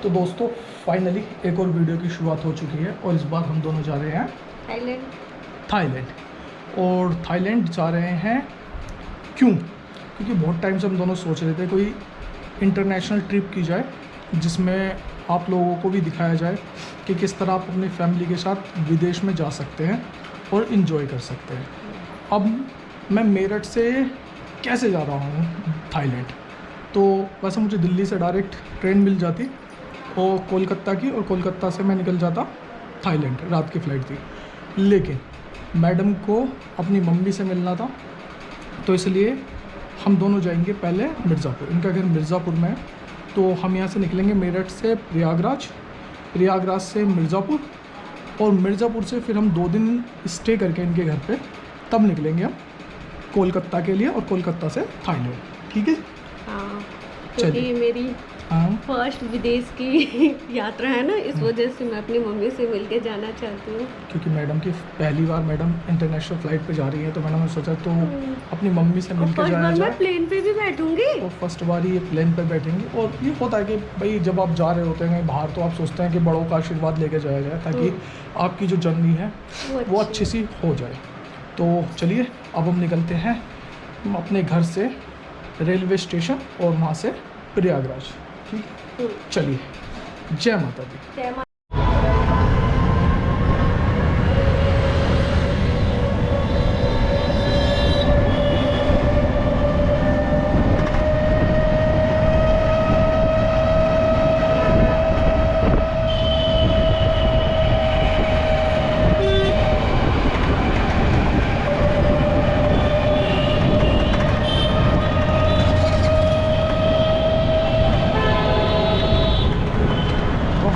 तो दोस्तों फाइनली एक और वीडियो की शुरुआत हो चुकी है और इस बार हम दोनों जा रहे हैं थाईलैंड। और थाईलैंड जा रहे हैं क्यों? क्योंकि बहुत टाइम से हम दोनों सोच रहे थे कोई इंटरनेशनल ट्रिप की जाए जिसमें आप लोगों को भी दिखाया जाए कि किस तरह आप अपनी फैमिली के साथ विदेश में जा सकते हैं और इन्जॉय कर सकते हैं। अब मैं मेरठ से कैसे जा रहा हूँ थाईलैंड? तो वैसे मुझे दिल्ली से डायरेक्ट ट्रेन मिल जाती और कोलकाता की, और कोलकाता से मैं निकल जाता थाईलैंड। रात की फ़्लाइट थी, लेकिन मैडम को अपनी मम्मी से मिलना था, तो इसलिए हम दोनों जाएंगे पहले मिर्ज़ापुर। इनका घर मिर्ज़ापुर में है, तो हम यहाँ से निकलेंगे मेरठ से प्रयागराज, प्रयागराज से मिर्ज़ापुर, और मिर्ज़ापुर से फिर हम 2 दिन स्टे करके इनके घर पे तब निकलेंगे हम कोलकाता के लिए, और कोलकाता से थाईलैंड। ठीक है? हाँ, क्योंकि मेरी फर्स्ट विदेश की यात्रा है ना, इस वजह से मैं अपनी मम्मी से मिलके जाना चाहती हूँ। क्योंकि मैडम की पहली बार मैडम इंटरनेशनल फ़्लाइट पे जा रही है, तो मैंने सोचा तो अपनी मम्मी से मिलकर जाया जाए। मैं प्लेन पे भी बैठूंगी, और फर्स्ट बार ही ये प्लेन पर बैठेंगी। और ये होता है कि भाई जब आप जा रहे होते हैं बाहर, तो आप सोचते हैं कि बड़ों का आशीर्वाद लेके जाया जाए, ताकि आपकी जो जर्नी है वो अच्छी सी हो जाए। तो चलिए अब हम निकलते हैं अपने घर से रेलवे स्टेशन और वहाँ से प्रयागराज। ठीक, चलिए। जय माता दी। जय माता।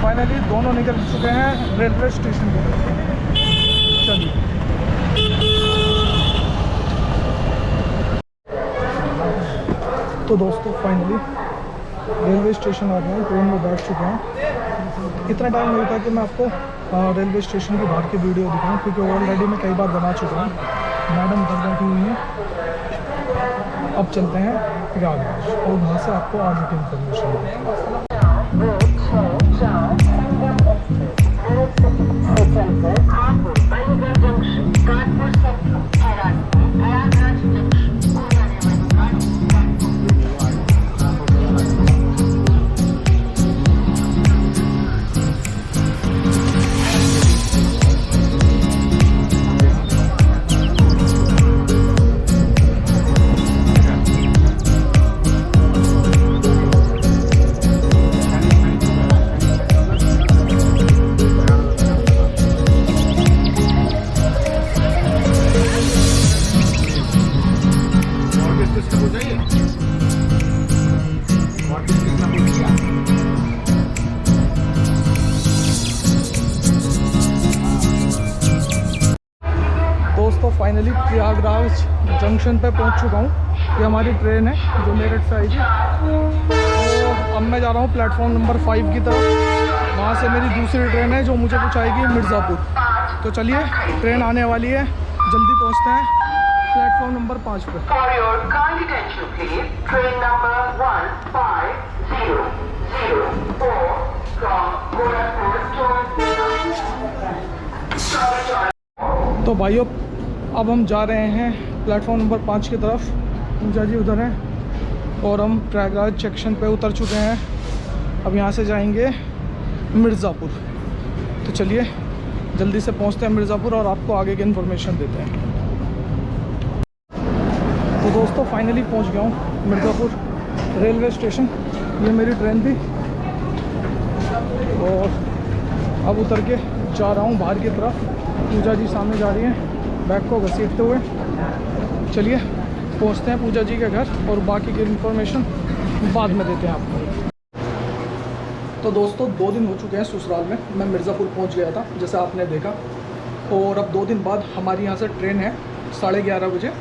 फाइनली दोनों निकल चुके हैं रेलवे स्टेशन की तरफ। चलिए। तो दोस्तों फाइनली रेलवे स्टेशन आ गए हैं, ट्रेन में बैठ चुके हैं। इतना टाइम नहीं था कि मैं आपको रेलवे स्टेशन के बाहर की वीडियो दिखाऊं, क्योंकि ऑलरेडी मैं कई बार बना चुका हूँ। मैडम घर बैठी हुई हैं। अब चलते हैं प्रयागराज और वहाँ से आपको आगे की इन्फॉर्मेशन देते हैं। दोस्तों फाइनली प्रयागराज जंक्शन पे पहुंच चुका हूं। ये हमारी ट्रेन है जो मेरठ से आई थी। तो अब मैं जा रहा हूं प्लेटफॉर्म नंबर 5 की तरफ। वहां से मेरी दूसरी ट्रेन है जो मुझे पहुंचाएगी मिर्ज़ापुर। तो चलिए, ट्रेन आने वाली है, जल्दी पहुंचते हैं प्लेटफॉर्म नंबर 5 पे। तो भाइयों अब हम जा रहे हैं प्लेटफॉर्म नंबर 5 की तरफ। पूजा जी उधर हैं और हम प्रयागराज जंक्शन पे उतर चुके हैं। अब यहाँ से जाएंगे मिर्ज़ापुर। तो चलिए जल्दी से पहुँचते हैं मिर्ज़ापुर और आपको आगे की इन्फॉर्मेशन देते हैं। तो दोस्तों फाइनली पहुँच गया हूँ मिर्ज़ापुर रेलवे स्टेशन। ये मेरी ट्रेन थी और अब उतर के जा रहा हूँ बाहर की तरफ। पूजा जी सामने जा रही हैं बैग को घसीटते हुए। चलिए पहुंचते हैं पूजा जी के घर और बाकी की इन्फॉर्मेशन बाद में देते हैं आपको। तो दोस्तों 2 दिन हो चुके हैं ससुराल में। मैं मिर्ज़ापुर पहुंच गया था जैसे आपने देखा, और अब 2 दिन बाद हमारी यहाँ से ट्रेन है 11:30 बजे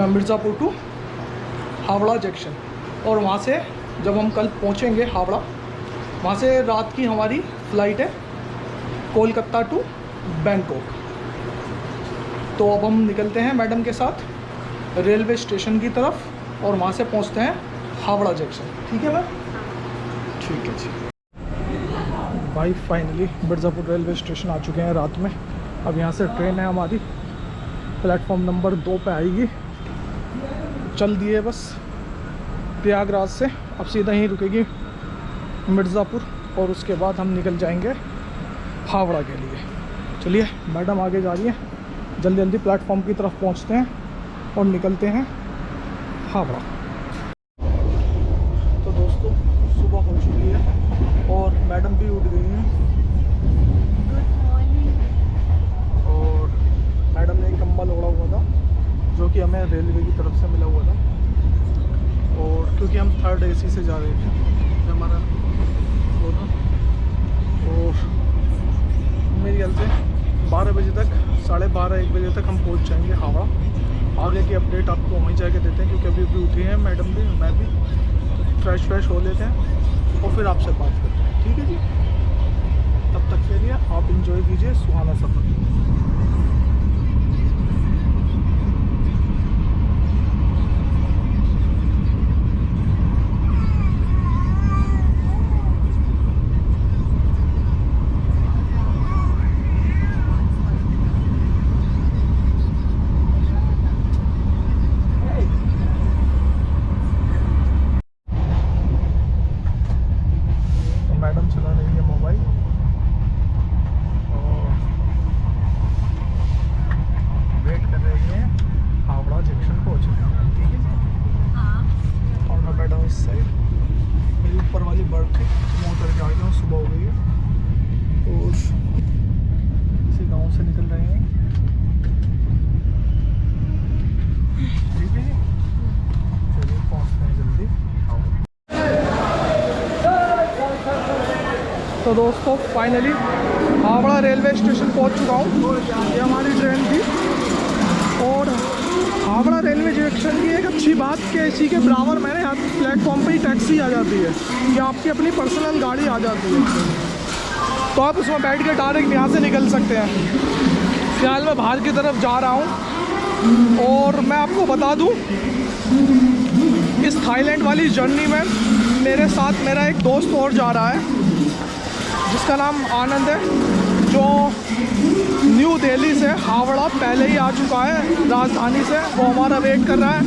मिर्ज़ापुर टू हावड़ा जंक्शन। और वहाँ से जब हम कल पहुँचेंगे हावड़ा, वहाँ से रात की हमारी फ़्लाइट है कोलकाता टू बैंकॉक। तो अब हम निकलते हैं मैडम के साथ रेलवे स्टेशन की तरफ और वहाँ से पहुँचते हैं हावड़ा जंक्शन। ठीक है मैम? ठीक है जी भाई, फाइनली मिर्ज़ापुर रेलवे स्टेशन आ चुके हैं रात में। अब यहाँ से ट्रेन है हमारी, प्लेटफॉर्म नंबर 2 पे आएगी। चल दिए बस प्रयागराज से, अब सीधा ही रुकेगी मिर्ज़ापुर और उसके बाद हम निकल जाएंगे हावड़ा के लिए। चलिए, मैडम आगे जा रही है, जल्दी जल्दी प्लेटफॉर्म की तरफ पहुँचते हैं और निकलते हैं हावड़ा। तो दोस्तों, सुबह हो चुकी है और मैडम भी उठ गई हैं। और मैडम ने एक कंबल ओढ़ा हुआ था जो कि हमें रेलवे की तरफ से मिला हुआ था, और क्योंकि हम 3rd AC से जा रहे थे हमारा वो था, और मेरे ख्याल से 12 बजे तक, 12:30-1 बजे तक हम पहुंच जाएंगे हावड़ा। आगे की अपडेट आपको वहीं जाके देते हैं, क्योंकि अभी उठी हैं मैडम भी, मैं भी। फ्रेश हो लेते हैं और फिर आपसे बात करते हैं, ठीक है जी। तब तक के लिए आप इंजॉय कीजिए सुहाना सफ़र। मैडम चला रही है मोबाइल और वेट कर रही है हावड़ा जंक्शन पहुँचने का, ठीक है। और मैं बैठा हूँ इस साइड, मेरी ऊपर वाली बर्थ थी, मैं उतर के आ गया हूँ। सुबह हो गई है और इसी गांव से निकल रहे हैं, ठीक है। चलिए पहुँचते हैं जल्दी हावड़ा। तो दोस्तों, फाइनली हावड़ा रेलवे स्टेशन पहुंच चुका हूँ। ये हमारी ट्रेन थी, और हावड़ा रेलवे जंक्शन की एक अच्छी बात कि इसी के बराबर मैंने यहाँ प्लेटफॉर्म पे ही टैक्सी आ जाती है, कि आपकी अपनी पर्सनल गाड़ी आ जाती है, तो आप उसमें बैठ के डायरेक्ट यहाँ से निकल सकते हैं। फिलहाल मैं बाहर की तरफ जा रहा हूँ, और मैं आपको बता दूँ, इस थाईलैंड वाली जर्नी में मेरे साथ मेरा एक दोस्त और जा रहा है, जिसका नाम आनंद है, जो न्यू दिल्ली से हावड़ा पहले ही आ चुका है राजधानी से। वो हमारा वेट कर रहा है।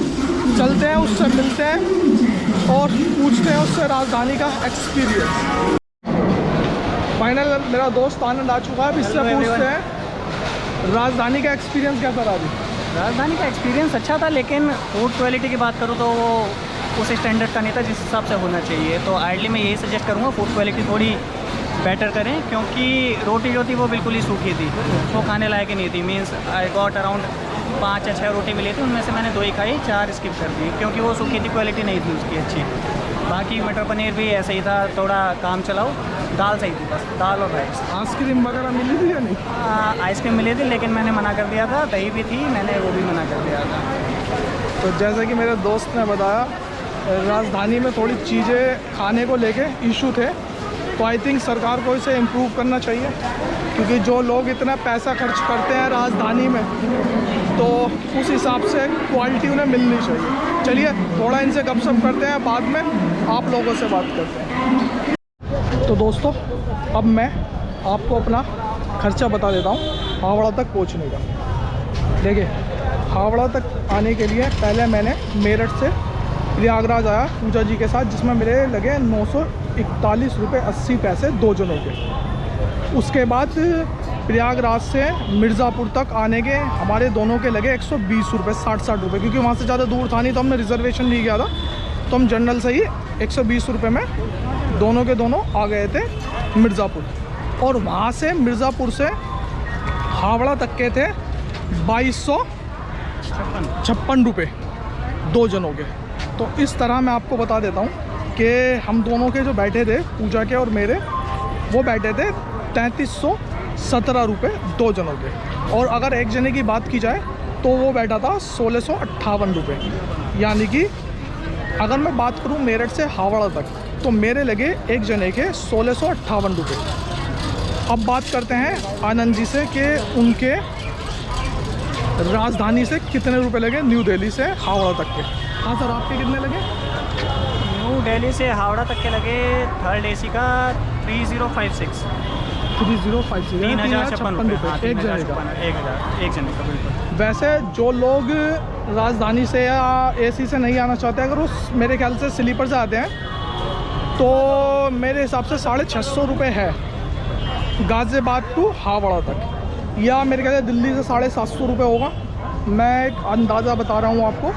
चलते हैं, उससे मिलते हैं और पूछते हैं उससे राजधानी का एक्सपीरियंस। फाइनल मेरा दोस्त आनंद आ चुका है, अब इससे पूछते हैं राजधानी का एक्सपीरियंस कैसा रहा। राजधानी का एक्सपीरियंस अच्छा था, लेकिन फूड क्वालिटी की बात करूँ तो वो उस स्टैंडर्ड का नहीं था जिस हिसाब से होना चाहिए। तो आइडली मैं यही सजेस्ट करूँगा, फूड क्वालिटी थोड़ी बेटर करें, क्योंकि रोटी जो थी वो बिल्कुल ही सूखी थी, वो खाने लायक ही नहीं थी। मीन्स आई गॉट अराउंड 5 या 6 रोटी मिली थी, उनमें से मैंने 2 ही खाई, 4 स्किप कर दी, क्योंकि वो सूखी थी, क्वालिटी नहीं थी उसकी अच्छी। बाकी मटर पनीर भी ऐसे ही था, थोड़ा काम चलाओ। दाल सही थी, बस दाल और राइस। आइसक्रीम वगैरह मिली थी या नहीं? आइसक्रीम मिली थी, लेकिन मैंने मना कर दिया था। दही भी थी, मैंने वो भी मना कर दिया था। तो जैसा कि मेरे दोस्त ने बताया, राजधानी में थोड़ी चीज़ें खाने को लेके इशू थे, तो आई थिंक सरकार को इसे इम्प्रूव करना चाहिए, क्योंकि जो लोग इतना पैसा खर्च करते हैं राजधानी में, तो उस हिसाब से क्वालिटी उन्हें मिलनी चाहिए। चलिए, थोड़ा इनसे गपशप करते हैं, बाद में आप लोगों से बात करते हैं। तो दोस्तों, अब मैं आपको अपना खर्चा बता देता हूँ हावड़ा तक पहुँचने का। देखिए, हावड़ा तक आने के लिए पहले मैंने मेरठ से प्रयागराज आया पूजा जी के साथ, जिसमें मेरे लगे 941 रुपये 80 पैसे 2 जनों के। उसके बाद प्रयागराज से मिर्ज़ापुर तक आने के हमारे दोनों के लगे 120 रुपये 60 रुपये, क्योंकि वहाँ से ज़्यादा दूर था नहीं, तो हमने रिजर्वेशन नहीं किया था, तो हम जनरल से ही 120 रुपये में दोनों के दोनों आ गए थे मिर्ज़ापुर। और वहाँ से मिर्ज़ापुर से हावड़ा तक के थे 2256 रुपये 2 जनों के। तो इस तरह मैं आपको बता देता हूँ कि हम दोनों के जो बैठे थे, पूजा के और मेरे, वो बैठे थे 3317 रुपये 2 जनों के। और अगर एक जने की बात की जाए तो वो बैठा था 1658 रुपये। यानी कि अगर मैं बात करूँ मेरठ से हावड़ा तक, तो मेरे लगे एक जने के 1658 रुपये। अब बात करते हैं आनंद जी से कि उनके राजधानी से कितने रुपए लगे न्यू दिल्ली से हावड़ा तक के। हाँ सर, आपके कितने लगे? न्यू दिल्ली से हावड़ा तक के लगे थर्ड एसी का 3056 3056 3056 रुपये एक जने का। 1000 एक जने का बिल्कुल। वैसे जो लोग राजधानी से या एसी से नहीं आना चाहते, अगर उस मेरे ख्याल से स्लीपर से आते हैं तो मेरे हिसाब से 650 रुपये है गाज़ियाबाद टू हावड़ा तक, या मेरे ख्याल से दिल्ली से 750 रुपये होगा। मैं एक अंदाज़ा बता रहा हूँ आपको।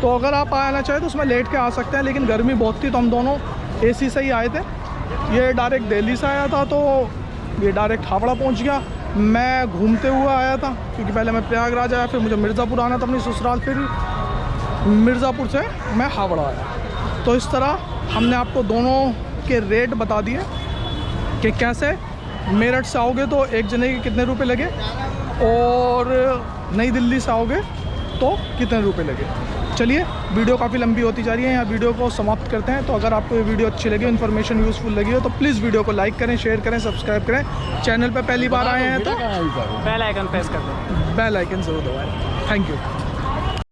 तो अगर आप आना चाहें तो उसमें लेट के आ सकते हैं, लेकिन गर्मी बहुत थी तो हम दोनों एसी से ही आए थे। ये डायरेक्ट दिल्ली से आया था तो ये डायरेक्ट हावड़ा पहुंच गया। मैं घूमते हुए आया था क्योंकि पहले मैं प्रयागराज आया, फिर मुझे मिर्ज़ापुर आना था अपनी ससुराल, फिर मिर्ज़ापुर से मैं हावड़ा आया। तो इस तरह हमने आपको दोनों के रेट बता दिए कि कैसे मेरठ से आओगे तो एक जने के कितने रुपए लगे और नई दिल्ली से आओगे तो कितने रुपए लगे। चलिए, वीडियो काफ़ी लंबी होती जा रही है, यहाँ वीडियो को समाप्त करते हैं। तो अगर आपको ये वीडियो अच्छी लगी, इन्फॉर्मेशन यूज़फुल लगी हो तो प्लीज़ वीडियो को लाइक करें, शेयर करें, सब्सक्राइब करें। चैनल पर पहली बार आए हैं तो बेल आइकन प्रेस कर दो। बेल आइकन ज़रूर दबाएं। Thank you.